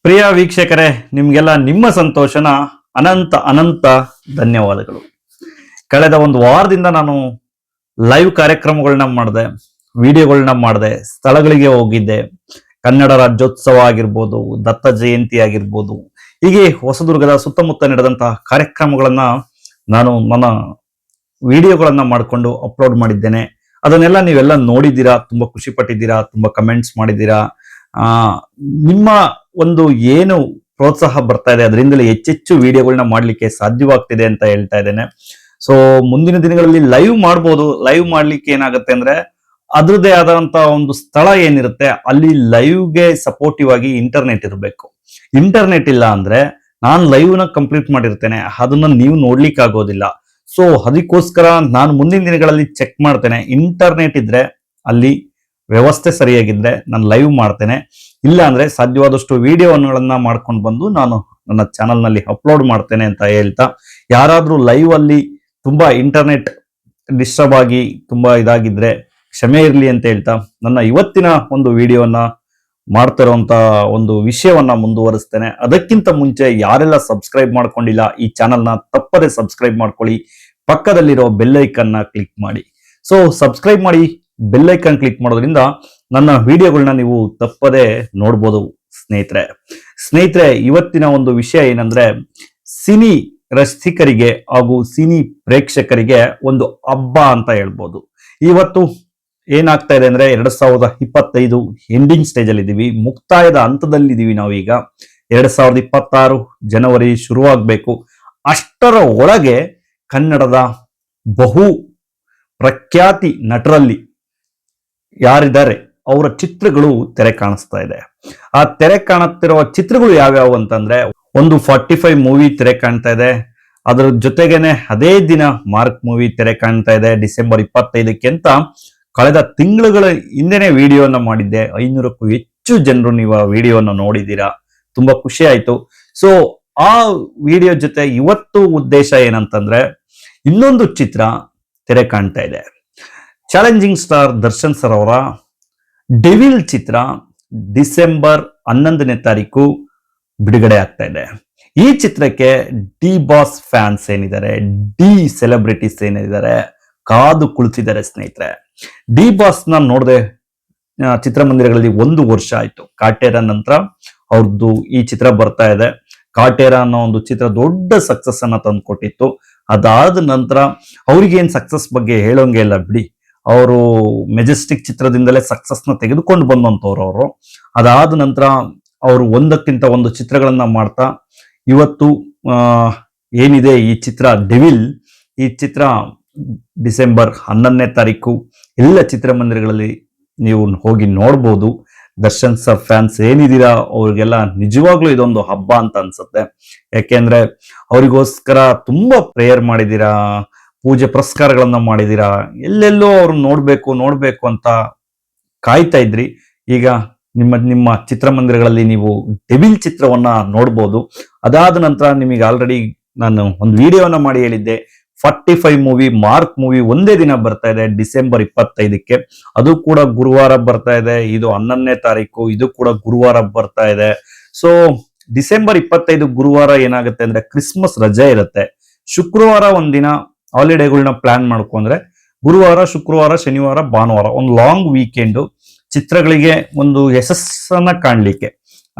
ಪ್ರಿಯ ವೀಕ್ಷಕರೇ, ನಿಮ್ಗೆಲ್ಲ ನಿಮ್ಮ ಸಂತೋಷನ ಅನಂತ ಅನಂತ ಧನ್ಯವಾದಗಳು. ಕಳೆದ ಒಂದು ವಾರದಿಂದ ನಾನು ಲೈವ್ ಕಾರ್ಯಕ್ರಮಗಳನ್ನ ಮಾಡಿದೆ, ವಿಡಿಯೋಗಳನ್ನ ಮಾಡಿದೆ, ಸ್ಥಳಗಳಿಗೆ ಹೋಗಿದ್ದೆ. ಕನ್ನಡ ರಾಜ್ಯೋತ್ಸವ ಆಗಿರ್ಬೋದು, ದತ್ತ ಜಯಂತಿ ಆಗಿರ್ಬೋದು, ಹೀಗೆ ಹೊಸದುರ್ಗದ ಸುತ್ತಮುತ್ತ ನಡೆದಂತಹ ಕಾರ್ಯಕ್ರಮಗಳನ್ನ ನಾನು ನನ್ನ ವಿಡಿಯೋಗಳನ್ನ ಮಾಡಿಕೊಂಡು ಅಪ್ಲೋಡ್ ಮಾಡಿದ್ದೇನೆ. ಅದನ್ನೆಲ್ಲ ನೀವೆಲ್ಲ ನೋಡಿದ್ದೀರಾ, ತುಂಬಾ ಖುಷಿ ಪಟ್ಟಿದ್ದೀರಾ, ತುಂಬಾ ಕಮೆಂಟ್ಸ್ ಮಾಡಿದ್ದೀರಾ. ನಿಮ್ಮ ಒಂದು ಏನು ಪ್ರೋತ್ಸಾಹ ಬರ್ತಾ ಇದೆ, ಅದರಿಂದಲೇ ಹೆಚ್ಚೆಚ್ಚು ವಿಡಿಯೋಗಳನ್ನ ಮಾಡ್ಲಿಕ್ಕೆ ಸಾಧ್ಯವಾಗ್ತಿದೆ ಅಂತ ಹೇಳ್ತಾ ಇದ್ದೇನೆ. ಸೊ ಮುಂದಿನ ದಿನಗಳಲ್ಲಿ ಲೈವ್ ಮಾಡ್ಬೋದು. ಲೈವ್ ಮಾಡ್ಲಿಕ್ಕೆ ಏನಾಗುತ್ತೆ ಅಂದ್ರೆ ಅದ್ರದ್ದೇ ಆದಂತ ಒಂದು ಸ್ಥಳ ಏನಿರುತ್ತೆ ಅಲ್ಲಿ ಲೈವ್ಗೆ ಸಪೋರ್ಟಿವ್ ಆಗಿ ಇಂಟರ್ನೆಟ್ ಇರಬೇಕು. ಇಂಟರ್ನೆಟ್ ಇಲ್ಲ ಅಂದ್ರೆ ನಾನು ಲೈವ್ ನ ಕಂಪ್ಲೀಟ್ ಮಾಡಿರ್ತೇನೆ, ಅದನ್ನ ನೀವು ನೋಡ್ಲಿಕ್ಕೆ ಆಗೋದಿಲ್ಲ. ಸೊ ಅದಕ್ಕೋಸ್ಕರ ನಾನು ಮುಂದಿನ ದಿನಗಳಲ್ಲಿ ಚೆಕ್ ಮಾಡ್ತೇನೆ. ಇಂಟರ್ನೆಟ್ ಇದ್ರೆ ಅಲ್ಲಿ ವ್ಯವಸ್ಥೆ ಸರಿಯಾಗಿದ್ರೆ ನಾನು ಲೈವ್ ಮಾಡ್ತೇನೆ. ಇಲ್ಲ ಅಂದ್ರೆ ಸಾಧ್ಯವಾದಷ್ಟು ವಿಡಿಯೋಗಳನ್ನ ಮಾಡ್ಕೊಂಡು ಬಂದು ನಾನು ನನ್ನ ಚಾನಲ್ ನಲ್ಲಿ ಅಪ್ಲೋಡ್ ಮಾಡ್ತೇನೆ ಅಂತ ಹೇಳ್ತಾ, ಯಾರಾದ್ರೂ ಲೈವ್ ಅಲ್ಲಿ ತುಂಬಾ ಇಂಟರ್ನೆಟ್ ಡಿಸ್ಟರ್ಬ್ ಆಗಿ ತುಂಬಾ ಇದಾಗಿದ್ರೆ ಕ್ಷಮೆ ಇರಲಿ ಅಂತ ಹೇಳ್ತಾ, ನನ್ನ ಇವತ್ತಿನ ಒಂದು ವಿಡಿಯೋನ ಮಾಡ್ತಿರೋಂತ ಒಂದು ವಿಷಯವನ್ನ ಮುಂದುವರಿಸ್ತೇನೆ. ಅದಕ್ಕಿಂತ ಮುಂಚೆ ಯಾರೆಲ್ಲ ಸಬ್ಸ್ಕ್ರೈಬ್ ಮಾಡ್ಕೊಂಡಿಲ್ಲ ಈ ಚಾನಲ್ನ ತಪ್ಪದೆ ಸಬ್ಸ್ಕ್ರೈಬ್ ಮಾಡ್ಕೊಳ್ಳಿ, ಪಕ್ಕದಲ್ಲಿರೋ ಬೆಲ್ ಐಕನ್ ನ ಕ್ಲಿಕ್ ಮಾಡಿ. ಸೊ ಸಬ್ಸ್ಕ್ರೈಬ್ ಮಾಡಿ, ಬೆಲ್ ಐಕನ್ ಕ್ಲಿಕ್ ಮಾಡೋದ್ರಿಂದ ನನ್ನ ವಿಡಿಯೋಗಳನ್ನ ನೀವು ತಪ್ಪದೆ ನೋಡ್ಬೋದು. ಸ್ನೇಹಿತರೆ, ಇವತ್ತಿನ ಒಂದು ವಿಷಯ ಏನಂದ್ರೆ, ಸಿನಿ ರಸಿಕರಿಗೆ ಹಾಗೂ ಸಿನಿ ಪ್ರೇಕ್ಷಕರಿಗೆ ಒಂದು ಹಬ್ಬ ಅಂತ ಹೇಳ್ಬೋದು. ಇವತ್ತು ಏನಾಗ್ತಾ ಇದೆ ಅಂದ್ರೆ 2025 ಎಂಡಿಂಗ್ ಸ್ಟೇಜ್ ಅಲ್ಲಿ ಇದೀವಿ, ಮುಕ್ತಾಯದ ಹಂತದಲ್ಲಿದ್ದೀವಿ ನಾವೀಗ. 2026 ಜನವರಿ ಶುರುವಾಗಬೇಕು. ಅಷ್ಟರ ಒಳಗೆ ಕನ್ನಡದ ಬಹು ಪ್ರಖ್ಯಾತಿ ನಟರಲ್ಲಿ ಯಾರಿದ್ದಾರೆ ಅವರ ಚಿತ್ರಗಳು ತೆರೆ ಕಾಣಿಸ್ತಾ ಇದೆ. ಆ ತೆರೆ ಕಾಣುತ್ತಿರುವ ಚಿತ್ರಗಳು ಯಾವ್ಯಾವು ಅಂತಂದ್ರೆ, ಒಂದು 45 ಮೂವಿ ತೆರೆ ಕಾಣ್ತಾ ಇದೆ. ಅದರ ಜೊತೆಗೇನೆ ಅದೇ ದಿನ ಮಾರ್ಕ್ ಮೂವಿ ತೆರೆ ಕಾಣ್ತಾ ಇದೆ ಡಿಸೆಂಬರ್ 25ಕ್ಕೆ ಅಂತ. ಕಳೆದ ತಿಂಗಳುಗಳ ಹಿಂದೆನೆ ವಿಡಿಯೋನ ಮಾಡಿದ್ದೆ. 500ಕ್ಕೂ ಹೆಚ್ಚು ಜನರು ನೀವು ಆ ವಿಡಿಯೋನ ನೋಡಿದ್ದೀರಾ, ತುಂಬಾ ಖುಷಿ ಆಯ್ತು. ಸೊ ಆ ವಿಡಿಯೋ ಜೊತೆ ಇವತ್ತು ಉದ್ದೇಶ ಏನಂತಂದ್ರೆ, ಇನ್ನೊಂದು ಚಿತ್ರ ತೆರೆ ಕಾಣ್ತಾ ಇದೆ. ಚಾಲೆಂಜಿಂಗ್ ಸ್ಟಾರ್ ದರ್ಶನ್ ಸರ್ ಅವರ ಡೆವಿಲ್ ಚಿತ್ರ ಡಿಸೆಂಬರ್ 11ನೇ ತಾರೀಕು ಬಿಡುಗಡೆ ಆಗ್ತಾ ಇದೆ. ಈ ಚಿತ್ರಕ್ಕೆ ಡಿ ಬಾಸ್ ಫ್ಯಾನ್ಸ್ ಏನಿದ್ದಾರೆ, ಡಿ ಸೆಲೆಬ್ರಿಟೀಸ್ ಏನಿದ್ದಾರೆ, ಕಾದು ಕುಳಿತಿದ್ದಾರೆ ಸ್ನೇಹಿತರೆ. ಡಿ ಬಾಸ್ ನ ನೋಡದೆ ಚಿತ್ರಮಂದಿರಗಳಲ್ಲಿ 1 ವರ್ಷ ಆಯ್ತು. ಕಾಟೇರ ನಂತರ ಅವ್ರದ್ದು ಈ ಚಿತ್ರ ಬರ್ತಾ ಇದೆ. ಕಾಟೇರ ಅನ್ನೋ ಒಂದು ಚಿತ್ರ ದೊಡ್ಡ ಸಕ್ಸಸ್ ಅನ್ನ ತಂದು ಕೊಟ್ಟಿತ್ತು. ಅದಾದ ನಂತರ ಅವ್ರಿಗೇನ್ ಸಕ್ಸಸ್ ಬಗ್ಗೆ ಹೇಳೋಂಗೆ ಇಲ್ಲ ಬಿಡಿ. ಅವರು ಮೆಜೆಸ್ಟಿಕ್ ಚಿತ್ರದಿಂದಲೇ ಸಕ್ಸಸ್ ನ ತೆಗೆದುಕೊಂಡು ಬಂದಂತವ್ರು ಅವರು. ಅದಾದ ನಂತರ ಅವರು ಒಂದಕ್ಕಿಂತ ಒಂದು ಚಿತ್ರಗಳನ್ನ ಮಾಡ್ತಾ ಇವತ್ತು ಏನಿದೆ ಈ ಚಿತ್ರ ಡೆವಿಲ್, ಈ ಚಿತ್ರ ಡಿಸೆಂಬರ್ 11ನೇ ತಾರೀಕು ಎಲ್ಲ ಚಿತ್ರಮಂದಿರಗಳಲ್ಲಿ ನೀವು ಹೋಗಿ ನೋಡ್ಬೋದು. ದರ್ಶನ್ ಸರ್ ಫ್ಯಾನ್ಸ್ ಏನಿದ್ದೀರಾ ಅವ್ರಿಗೆಲ್ಲ ನಿಜವಾಗ್ಲೂ ಇದೊಂದು ಹಬ್ಬ ಅಂತ ಅನ್ಸುತ್ತೆ. ಯಾಕೆಂದ್ರೆ ಅವರಿಗೋಸ್ಕರ ತುಂಬಾ ಪ್ರೇಯರ್ ಮಾಡಿದೀರಾ, ಪೂಜೆ ಪುರಸ್ಕಾರಗಳನ್ನ ಮಾಡಿದೀರಾ, ಎಲ್ಲೆಲ್ಲೋ ಅವ್ರು ನೋಡ್ಬೇಕು ಅಂತ ಕಾಯ್ತಾ ಇದ್ರಿ. ಈಗ ನಿಮ್ಮ ಚಿತ್ರಮಂದಿರಗಳಲ್ಲಿ ನೀವು ಡೆವಿಲ್ ಚಿತ್ರವನ್ನ ನೋಡ್ಬೋದು. ಅದಾದ ನಂತರ ನಿಮಗೆ ಆಲ್ರೆಡಿ ನಾನು ಒಂದು ವಿಡಿಯೋನ ಮಾಡಿ ಹೇಳಿದ್ದೆ, 45 ಮೂವಿ ಮಾರ್ಕ್ ಮೂವಿ ಒಂದೇ ದಿನ ಬರ್ತಾ ಇದೆ ಡಿಸೆಂಬರ್ 25ಕ್ಕೆ. ಅದು ಕೂಡ ಗುರುವಾರ ಬರ್ತಾ ಇದೆ. ಇದು 11ನೇ ತಾರೀಕು, ಇದು ಕೂಡ ಗುರುವಾರ ಬರ್ತಾ ಇದೆ. ಸೊ ಡಿಸೆಂಬರ್ 25 ಗುರುವಾರ ಏನಾಗುತ್ತೆ ಅಂದ್ರೆ ಕ್ರಿಸ್ಮಸ್ ರಜೆ ಇರುತ್ತೆ. ಶುಕ್ರವಾರ ಒಂದಿನ ಹಾಲಿಡೇಗಳನ್ನ ಪ್ಲಾನ್ ಮಾಡ್ಕೊಂಡ್ರೆ ಗುರುವಾರ, ಶುಕ್ರವಾರ, ಶನಿವಾರ, ಭಾನುವಾರ ಒಂದು ಲಾಂಗ್ ವೀಕೆಂಡ್ ಚಿತ್ರಗಳಿಗೆ ಒಂದು ಯಶಸ್ಸನ್ನ ಕಾಣ್ಲಿಕ್ಕೆ.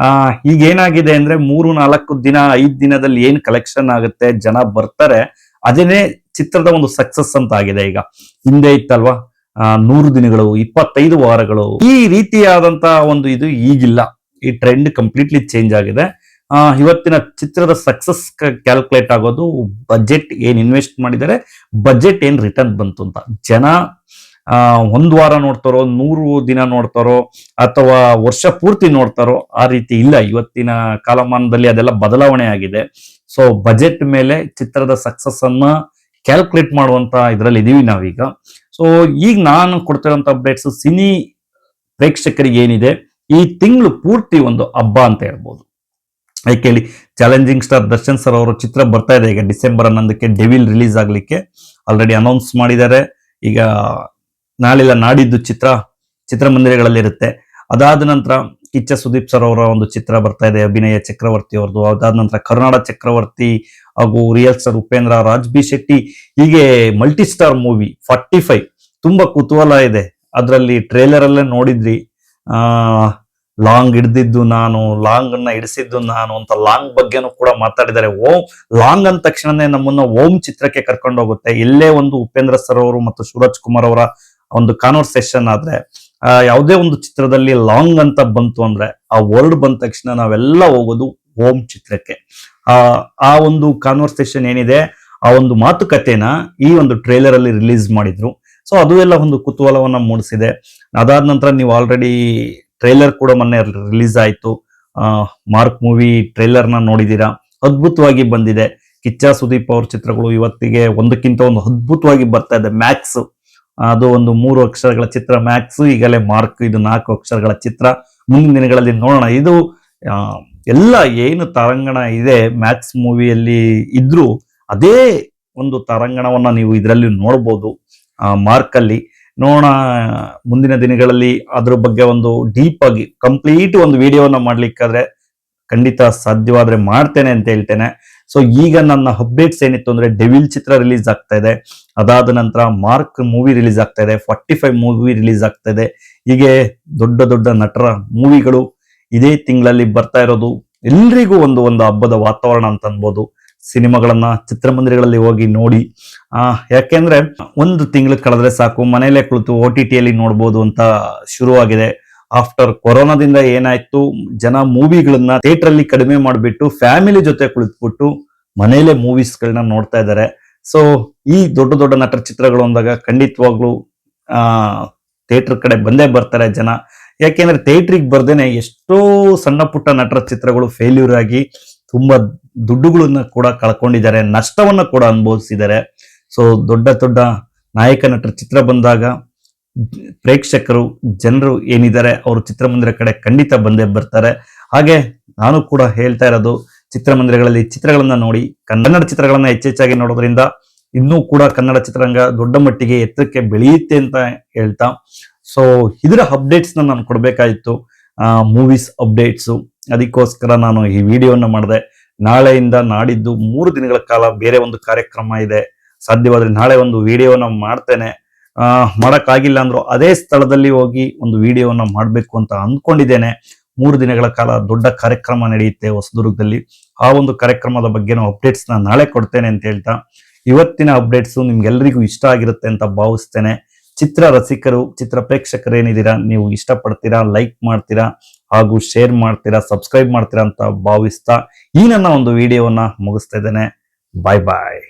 ಈಗ ಏನಾಗಿದೆ ಅಂದ್ರೆ 3-4 ದಿನ 5 ದಿನದಲ್ಲಿ ಏನ್ ಕಲೆಕ್ಷನ್ ಆಗುತ್ತೆ, ಜನ ಬರ್ತಾರೆ, ಅದೇನೇ ಚಿತ್ರದ ಒಂದು ಸಕ್ಸಸ್ ಅಂತ ಆಗಿದೆ. ಈಗ ಹಿಂದೆ ಇತ್ತಲ್ವಾ 100 ದಿನಗಳು, 25 ವಾರಗಳು, ಈ ರೀತಿಯಾದಂತಹ ಒಂದು ಇದು ಈಗಿಲ್ಲ. ಈ ಟ್ರೆಂಡ್ ಕಂಪ್ಲೀಟ್ಲಿ ಚೇಂಜ್ ಆಗಿದೆ. ಇವತ್ತಿನ ಚಿತ್ರದ ಸಕ್ಸಸ್ ಕ್ಯಾಲ್ಕುಲೇಟ್ ಆಗೋದು ಬಜೆಟ್ ಏನ್ ಇನ್ವೆಸ್ಟ್ ಮಾಡಿದ್ದಾರೆ, ಬಜೆಟ್ ಏನ್ ರಿಟರ್ನ್ ಬಂತು ಅಂತ. ಜನ 1 ವಾರ ನೋಡ್ತಾರೋ, 100 ದಿನ ನೋಡ್ತಾರೋ, ಅಥವಾ ವರ್ಷ ಪೂರ್ತಿ ನೋಡ್ತಾರೋ, ಆ ರೀತಿ ಇಲ್ಲ. ಇವತ್ತಿನ ಕಾಲಮಾನದಲ್ಲಿ ಅದೆಲ್ಲ ಬದಲಾವಣೆ ಆಗಿದೆ. ಸೊ ಬಜೆಟ್ ಮೇಲೆ ಚಿತ್ರದ ಸಕ್ಸಸ್ ಅನ್ನ ಕ್ಯಾಲ್ಕುಲೇಟ್ ಮಾಡುವಂತ ಇದ್ರಲ್ಲಿ ಇದೀವಿ ನಾವೀಗ. ಸೊ ಈಗ ನಾನು ಕೊಡ್ತಿರೋಂಥ ಅಪ್ಡೇಟ್ಸ್ ಸಿನಿ ಪ್ರೇಕ್ಷಕರಿಗೆ ಏನಿದೆ, ಈ ತಿಂಗಳು ಪೂರ್ತಿ ಒಂದು ಹಬ್ಬ ಅಂತ ಹೇಳ್ಬೋದು. ಯಾಕೆ ಹೇಳಿ, ಚಾಲೆಂಜಿಂಗ್ ಸ್ಟಾರ್ ದರ್ಶನ್ ಸರ್ ಅವರ ಚಿತ್ರ ಬರ್ತಾ ಇದೆ. ಈಗ ಡಿಸೆಂಬರ್ 11ಕ್ಕೆ ಡೆವಿಲ್ ರಿಲೀಸ್ ಆಗ್ಲಿಕ್ಕೆ ಆಲ್ರೆಡಿ ಅನೌನ್ಸ್ ಮಾಡಿದ್ದಾರೆ. ಈಗ ನಾಳಿಲ್ಲ ನಾಡಿದ್ದು ಚಿತ್ರಮಂದಿರಗಳಲ್ಲಿ ಇರುತ್ತೆ. ಅದಾದ ನಂತರ ಕಿಚ್ಚ ಸುದೀಪ್ ಸರ್ ಅವರ ಒಂದು ಚಿತ್ರ ಬರ್ತಾ ಇದೆ, ಅಭಿನಯ ಚಕ್ರವರ್ತಿ ಅವ್ರದ್ದು. ಅದಾದ ನಂತರ ಕರ್ನಾಡ ಚಕ್ರವರ್ತಿ ಹಾಗೂ real star Upendra, Raj B Shetty, ಹೀಗೆ ಮಲ್ಟಿ ಸ್ಟಾರ್ ಮೂವಿ 45 ತುಂಬಾ ಕುತೂಹಲ ಇದೆ. ಅದರಲ್ಲಿ ಟ್ರೇಲರ್ ಅಲ್ಲೇ ನೋಡಿದ್ರಿ, ಲಾಂಗ್ ಹಿಡ್ದಿದ್ದು ನಾನು, ಲಾಂಗ್ ಅನ್ನ ಹಿಡಿಸಿದ್ದು ನಾನು ಅಂತ ಲಾಂಗ್ ಬಗ್ಗೆನೂ ಕೂಡ ಮಾತಾಡಿದ್ದಾರೆ. ಲಾಂಗ್ ಅಂದ ತಕ್ಷಣನೇ ನಮ್ಮನ್ನ ಓಂ ಚಿತ್ರಕ್ಕೆ ಕರ್ಕೊಂಡು ಹೋಗುತ್ತೆ. ಎಲ್ಲೇ ಒಂದು ಉಪೇಂದ್ರ ಸರ್ ಅವರು ಮತ್ತು ಶಿವರಾಜ್ ಕುಮಾರ್ ಅವರ ಒಂದು ಕಾನ್ವರ್ಸೇಷನ್ ಆದ್ರೆ, ಯಾವುದೇ ಒಂದು ಚಿತ್ರದಲ್ಲಿ ಲಾಂಗ್ ಅಂತ ಬಂತು ಅಂದ್ರೆ ಆ ವರ್ಡ್ ಬಂದ ತಕ್ಷಣ ನಾವೆಲ್ಲ ಹೋಗೋದು ಓಂ ಚಿತ್ರಕ್ಕೆ. ಆ ಒಂದು ಕಾನ್ವರ್ಸೇಷನ್ ಏನಿದೆ, ಆ ಒಂದು ಮಾತುಕತೆನ ಈ ಒಂದು ಟ್ರೇಲರ್ ಅಲ್ಲಿ ರಿಲೀಸ್ ಮಾಡಿದ್ರು. ಸೊ ಅದು ಎಲ್ಲ ಒಂದು ಕುತೂಹಲವನ್ನ ಮೂಡಿಸಿದೆ. ಅದಾದ ನಂತರ ನೀವು ಆಲ್ರೆಡಿ ಟ್ರೇಲರ್ ಕೂಡ ಮೊನ್ನೆ ರಿಲೀಸ್ ಆಯ್ತು. ಮಾರ್ಕ್ ಮೂವಿ ಟ್ರೇಲರ್ ನ ನೋಡಿದೀರಾ, ಅದ್ಭುತವಾಗಿ ಬಂದಿದೆ. ಕಿಚ್ಚ ಸುದೀಪ್ ಅವ್ರ ಚಿತ್ರಗಳು ಇವತ್ತಿಗೆ ಒಂದಕ್ಕಿಂತ ಒಂದು ಅದ್ಭುತವಾಗಿ ಬರ್ತಾ ಇದೆ. ಮ್ಯಾಕ್ಸ್ ಅದು ಒಂದು 3 ಅಕ್ಷರಗಳ ಚಿತ್ರ ಮ್ಯಾಕ್ಸ್, ಈಗಲೇ ಮಾರ್ಕ್ ಇದು 4 ಅಕ್ಷರಗಳ ಚಿತ್ರ. ಮುಂದಿನ ದಿನಗಳಲ್ಲಿ ನೋಡೋಣ. ಇದು ಎಲ್ಲ ಏನು ತಾರಾಂಗಣ ಇದೆ ಮ್ಯಾಕ್ಸ್ ಮೂವಿಯಲ್ಲಿ ಇದ್ರೂ ಅದೇ ಒಂದು ತಾರಾಂಗಣವನ್ನ ನೀವು ಇದರಲ್ಲಿ ನೋಡ್ಬೋದು. ಮಾರ್ಕ್ ಅಲ್ಲಿ ನೋಡೋಣ. ಮುಂದಿನ ದಿನಗಳಲ್ಲಿ ಅದ್ರ ಬಗ್ಗೆ ಒಂದು ಡೀಪ್ ಆಗಿ ಕಂಪ್ಲೀಟ್ ಒಂದು ವಿಡಿಯೋನ ಮಾಡ್ಲಿಕ್ಕಾದ್ರೆ ಖಂಡಿತ ಸಾಧ್ಯವಾದ್ರೆ ಮಾಡ್ತೇನೆ ಅಂತ ಹೇಳ್ತೇನೆ. ಸೊ ಈಗ ನನ್ನ ಅಪ್ಡೇಟ್ಸ್ ಏನಿತ್ತು ಅಂದ್ರೆ, ಡೆವಿಲ್ ಚಿತ್ರ ರಿಲೀಸ್ ಆಗ್ತಾ ಇದೆ, ಅದಾದ ನಂತರ ಮಾರ್ಕ್ ಮೂವಿ ರಿಲೀಸ್ ಆಗ್ತಾ ಇದೆ, 45 ಮೂವಿ ರಿಲೀಸ್ ಆಗ್ತಾ ಇದೆ. ಹೀಗೆ ದೊಡ್ಡ ದೊಡ್ಡ ನಟರ ಮೂವಿಗಳು ಇದೇ ತಿಂಗಳಲ್ಲಿ ಬರ್ತಾ ಇರೋದು ಎಲ್ರಿಗೂ ಒಂದು ಹಬ್ಬದ ವಾತಾವರಣ ಅಂತ ಅನ್ಬೋದು. ಸಿನಿಮಾಗಳನ್ನ ಚಿತ್ರಮಂದಿರಗಳಲ್ಲಿ ಹೋಗಿ ನೋಡಿ. ಯಾಕೆಂದ್ರೆ ಒಂದು ತಿಂಗಳು ಕಳೆದ್ರೆ ಸಾಕು, ಮನೇಲೆ ಕುಳಿತು OTT ಅಲ್ಲಿ ನೋಡ್ಬೋದು ಅಂತ ಶುರುವಾಗಿದೆ. ಆಫ್ಟರ್ ಕೊರೋನಾದಿಂದ ಏನಾಯ್ತು, ಜನ ಮೂವಿಗಳನ್ನ ಥಿಯೇಟರ್ ಅಲ್ಲಿ ಕಡಿಮೆ ಮಾಡಿಬಿಟ್ಟು ಫ್ಯಾಮಿಲಿ ಜೊತೆ ಕುಳಿತುಬಿಟ್ಟು ಮನೇಲೆ ಮೂವೀಸ್ಗಳನ್ನ ನೋಡ್ತಾ ಇದ್ದಾರೆ. ಸೊ ಈ ದೊಡ್ಡ ದೊಡ್ಡ ನಟರ ಚಿತ್ರಗಳು ಅಂದಾಗ ಖಂಡಿತವಾಗ್ಲೂ ಥಿಯೇಟರ್ ಕಡೆ ಬಂದೇ ಬರ್ತಾರೆ ಜನ. ಯಾಕೆಂದ್ರೆ ಥಿಯೇಟ್ರಿಗೆ ಬರ್ದೇನೆ ಎಷ್ಟೋ ಸಣ್ಣ ಪುಟ್ಟ ನಟರ ಚಿತ್ರಗಳು ಫೇಲ್ಯೂರ್ ಆಗಿ ತುಂಬಾ ದುಡ್ಡುಗಳನ್ನ ಕೂಡ ಕಳ್ಕೊಂಡಿದ್ದಾರೆ, ನಷ್ಟವನ್ನ ಕೂಡ ಅನುಭವಿಸಿದ್ದಾರೆ. ಸೊ ದೊಡ್ಡ ದೊಡ್ಡ ನಾಯಕ ನಟರ ಚಿತ್ರ ಬಂದಾಗ ಪ್ರೇಕ್ಷಕರು ಜನರು ಏನಿದ್ದಾರೆ ಅವರು ಚಿತ್ರಮಂದಿರ ಕಡೆ ಖಂಡಿತ ಬಂದೇ ಬರ್ತಾರೆ. ಹಾಗೆ ನಾನು ಕೂಡ ಹೇಳ್ತಾ ಇರೋದು, ಚಿತ್ರಮಂದಿರಗಳಲ್ಲಿ ಚಿತ್ರಗಳನ್ನ ನೋಡಿ, ಕನ್ನಡ ಚಿತ್ರಗಳನ್ನ ಹೆಚ್ಚೆಚ್ಚಾಗಿ ನೋಡೋದ್ರಿಂದ ಇನ್ನೂ ಕೂಡ ಕನ್ನಡ ಚಿತ್ರರಂಗ ದೊಡ್ಡ ಮಟ್ಟಿಗೆ ಎತ್ತರಕ್ಕೆ ಬೆಳೆಯುತ್ತೆ ಅಂತ ಹೇಳ್ತಾ, ಸೊ ಇದರ ಅಪ್ಡೇಟ್ಸ್ ನಾನು ಕೊಡ್ಬೇಕಾಗಿತ್ತು, ಮೂವೀಸ್ ಅಪ್ಡೇಟ್ಸು. ಅದಕ್ಕೋಸ್ಕರ ನಾನು ಈ ವಿಡಿಯೋನ ಮಾಡಿದೆ. ನಾಳೆಯಿಂದ ನಾಡಿದ್ದು 3 ದಿನಗಳ ಕಾಲ ಬೇರೆ ಒಂದು ಕಾರ್ಯಕ್ರಮ ಇದೆ. ಸಾಧ್ಯವಾದ್ರೆ ನಾಳೆ ಒಂದು ವಿಡಿಯೋನ ಮಾಡ್ತೇನೆ. ಮಾಡಕ್ಕಾಗಿಲ್ಲ ಅಂದ್ರು ಅದೇ ಸ್ಥಳದಲ್ಲಿ ಹೋಗಿ ಒಂದು ವಿಡಿಯೋನ ಮಾಡ್ಬೇಕು ಅಂತ ಅಂದ್ಕೊಂಡಿದ್ದೇನೆ. 3 ದಿನಗಳ ಕಾಲ ದೊಡ್ಡ ಕಾರ್ಯಕ್ರಮ ನಡೆಯುತ್ತೆ ಹೊಸದುರ್ಗದಲ್ಲಿ. ಆ ಒಂದು ಕಾರ್ಯಕ್ರಮದ ಬಗ್ಗೆ ಅಪ್ಡೇಟ್ಸ್ ನಾಳೆ ಕೊಡ್ತೇನೆ ಅಂತ ಹೇಳ್ತಾ, ಇವತ್ತಿನ ಅಪ್ಡೇಟ್ಸ್ ನಿಮ್ಗೆಲ್ರಿಗೂ ಇಷ್ಟ ಆಗಿರುತ್ತೆ ಅಂತ ಭಾವಿಸ್ತೇನೆ. ಚಿತ್ರ ರಸಿಕರು, ಚಿತ್ರ ಪ್ರೇಕ್ಷಕರು ಏನಿದ್ದೀರಾ, ನೀವು ಇಷ್ಟಪಡ್ತೀರಾ, ಲೈಕ್ ಮಾಡ್ತೀರಾ ಹಾಗೂ ಶೇರ್ ಮಾಡ್ತೀರಾ, ಸಬ್ಸ್ಕ್ರೈಬ್ ಮಾಡ್ತೀರಾ ಅಂತ ಭಾವಿಸ್ತಾ ಈ ನನ್ನ ಒಂದು ವಿಡಿಯೋವನ್ನ ಮುಗಿಸ್ತಾ ಇದ್ದೇನೆ. ಬಾಯ್ ಬಾಯ್.